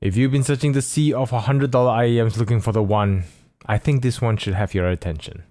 If you've been searching the sea of $100 IEMs looking for the one, I think this one should have your attention.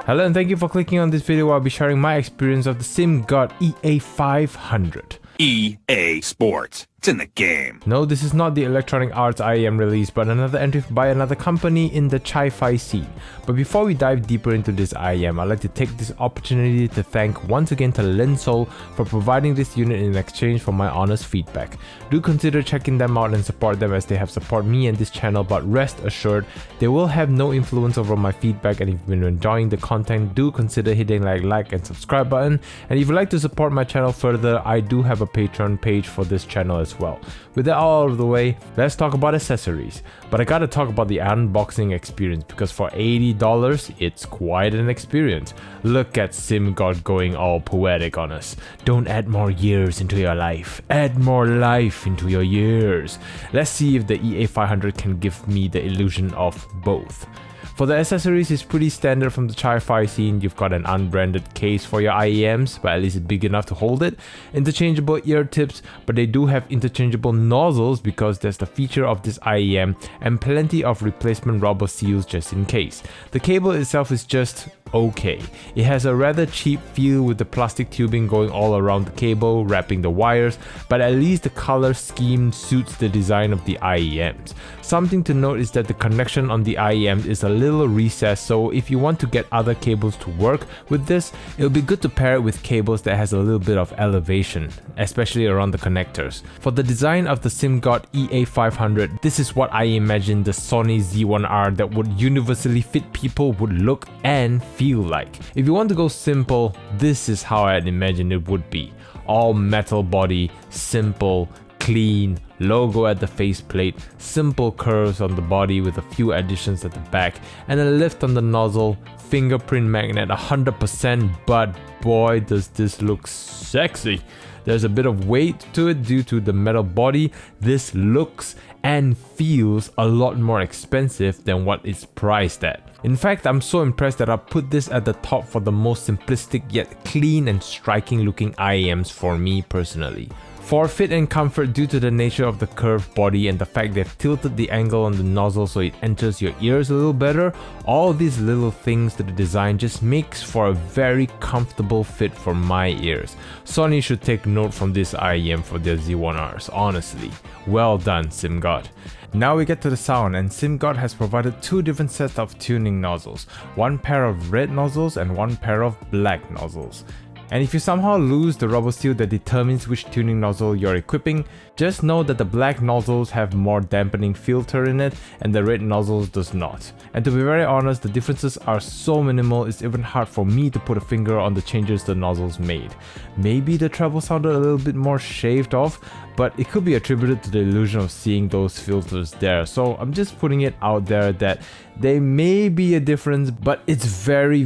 Hello and thank you for clicking on this video where I'll be sharing my experience of the Simgot EA500. EA Sports. It's in the game. No, this is not the Electronic Arts IEM release, but another entry by another company in the Chi-Fi scene. But before we dive deeper into this IEM, I'd like to take this opportunity to thank once again to Linsol for providing this unit in exchange for my honest feedback. Do consider checking them out and support them as they have supported me and this channel, but rest assured, they will have no influence over my feedback, and if you've been enjoying the content, do consider hitting like and subscribe button. And if you'd like to support my channel further, I do have a Patreon page for this channel as well. With that all out of the way, let's talk about accessories. But I gotta talk about the unboxing experience, because for $80, it's quite an experience. Look at Simgot going all poetic on us. Don't add more years into your life, add more life into your years. Let's see if the EA500 can give me the illusion of both. For the accessories, it's pretty standard from the Chi-Fi scene. You've got an unbranded case for your IEMs, but at least it's big enough to hold it. Interchangeable ear tips, but they do have interchangeable nozzles because that's the feature of this IEM, and plenty of replacement rubber seals just in case. The cable itself is just okay. It has a rather cheap feel with the plastic tubing going all around the cable, wrapping the wires, but at least the color scheme suits the design of the IEMs. Something to note is that the connection on the IEM is a little recessed, so if you want to get other cables to work with this, it'll be good to pair it with cables that has a little bit of elevation, especially around the connectors. For the design of the Simgot EA500, this is what I imagine the Sony Z1R that would universally fit people would look and feel like. If you want to go simple, this is how I'd imagine it would be. All metal body, simple, clean, logo at the faceplate, simple curves on the body with a few additions at the back, and a lift on the nozzle, fingerprint magnet 100%, but boy does this look sexy. There's a bit of weight to it due to the metal body. This looks and feels a lot more expensive than what it's priced at. In fact, I'm so impressed that I put this at the top for the most simplistic yet clean and striking looking IEMs for me personally. For fit and comfort, due to the nature of the curved body and the fact they've tilted the angle on the nozzle so it enters your ears a little better, all these little things to the design just makes for a very comfortable fit for my ears. Sony should take note from this IEM for their Z1Rs, honestly. Well done, Simgot. Now we get to the sound, and Simgot has provided two different sets of tuning nozzles, one pair of red nozzles and one pair of black nozzles. And if you somehow lose the rubber seal that determines which tuning nozzle you're equipping, just know that the black nozzles have more dampening filter in it and the red nozzles does not. And to be very honest, the differences are so minimal it's even hard for me to put a finger on the changes the nozzles made. Maybe the treble sounded a little bit more shaved off, but it could be attributed to the illusion of seeing those filters there. So I'm just putting it out there that there may be a difference, but it's very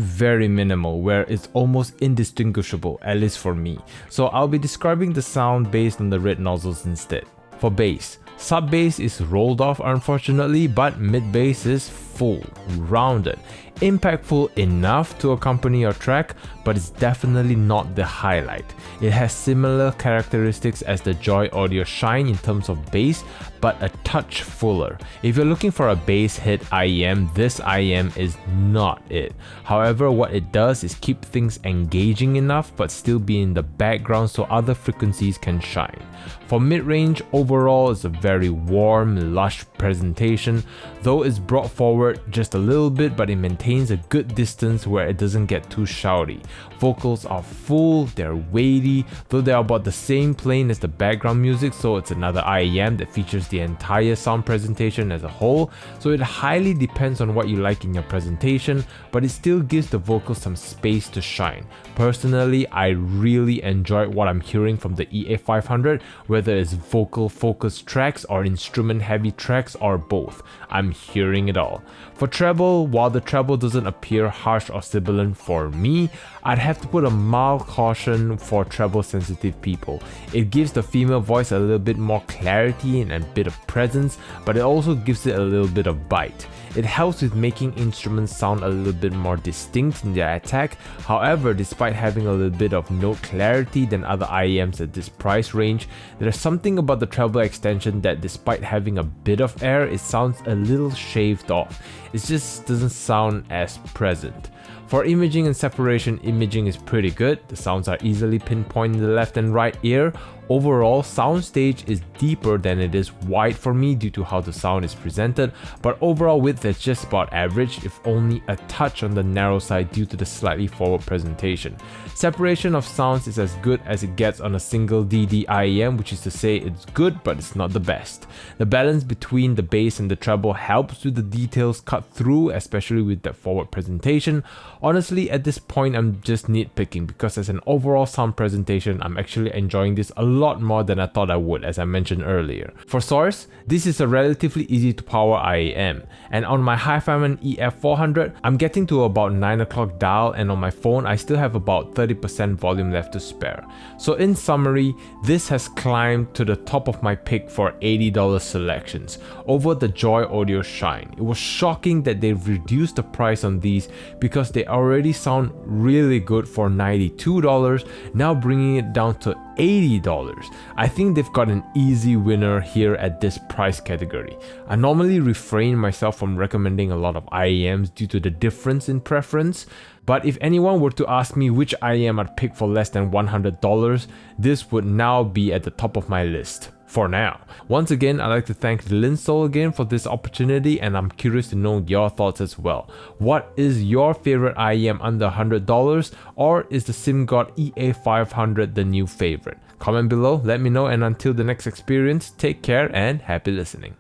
minimal, where it's almost indistinguishable, at least for me. So I'll be describing the sound based on the red nozzles instead. For bass, sub bass is rolled off unfortunately, but mid bass is full, rounded, impactful enough to accompany your track, but it's definitely not the highlight. It has similar characteristics as the Joy Audio Shine in terms of bass, but a touch fuller. If you're looking for a bass hit IEM, this IEM is not it. However, what it does is keep things engaging enough but still be in the background so other frequencies can shine. For mid-range, overall it's a very warm, lush presentation, though it's brought forward just a little bit, but it maintains a good distance where it doesn't get too shouty. Vocals are full, they're weighty, though they're about the same plane as the background music, so it's another IEM that features the entire sound presentation as a whole, so it highly depends on what you like in your presentation, but it still gives the vocals some space to shine. Personally, I really enjoyed what I'm hearing from the EA500, whether it's vocal focused tracks or instrument heavy tracks or both. I'm hearing it all. For treble, while the treble treble doesn't appear harsh or sibilant for me. I'd have to put a mild caution for treble sensitive people. It gives the female voice a little bit more clarity and a bit of presence, but it also gives it a little bit of bite. It helps with making instruments sound a little bit more distinct in their attack. However, despite having a little bit of note clarity than other IEMs at this price range, there's something about the treble extension that despite having a bit of air, it sounds a little shaved off. It just doesn't sound as present. For imaging and separation, imaging is pretty good. The sounds are easily pinpointed in the left and right ear. Overall, soundstage is deeper than it is wide for me due to how the sound is presented, but overall width is just about average, if only a touch on the narrow side due to the slightly forward presentation. Separation of sounds is as good as it gets on a single DD IEM, which is to say it's good but it's not the best. The balance between the bass and the treble helps with the details cut through, especially with that forward presentation. Honestly, at this point I'm just nitpicking because as an overall sound presentation, I'm actually enjoying this a lot more than I thought I would, as I mentioned earlier. For source, this is a relatively easy to power IEM, and on my Simgot EA500, I'm getting to about 9 o'clock dial, and on my phone I still have about 30% volume left to spare. So in summary, this has climbed to the top of my pick for $80 selections over the Joy Audio Shine. It was shocking that they've reduced the price on these because they already sound really good for $92, now bringing it down to $80. I think they've got an easy winner here at this price category. I normally refrain myself from recommending a lot of IEMs due to the difference in preference, but if anyone were to ask me which IEM I'd pick for less than $100, this would now be at the top of my list. For now. Once again, I'd like to thank Linsol again for this opportunity, and I'm curious to know your thoughts as well. What is your favorite IEM under $100, or is the Simgot EA500 the new favorite? Comment below, let me know, and until the next experience, take care and happy listening.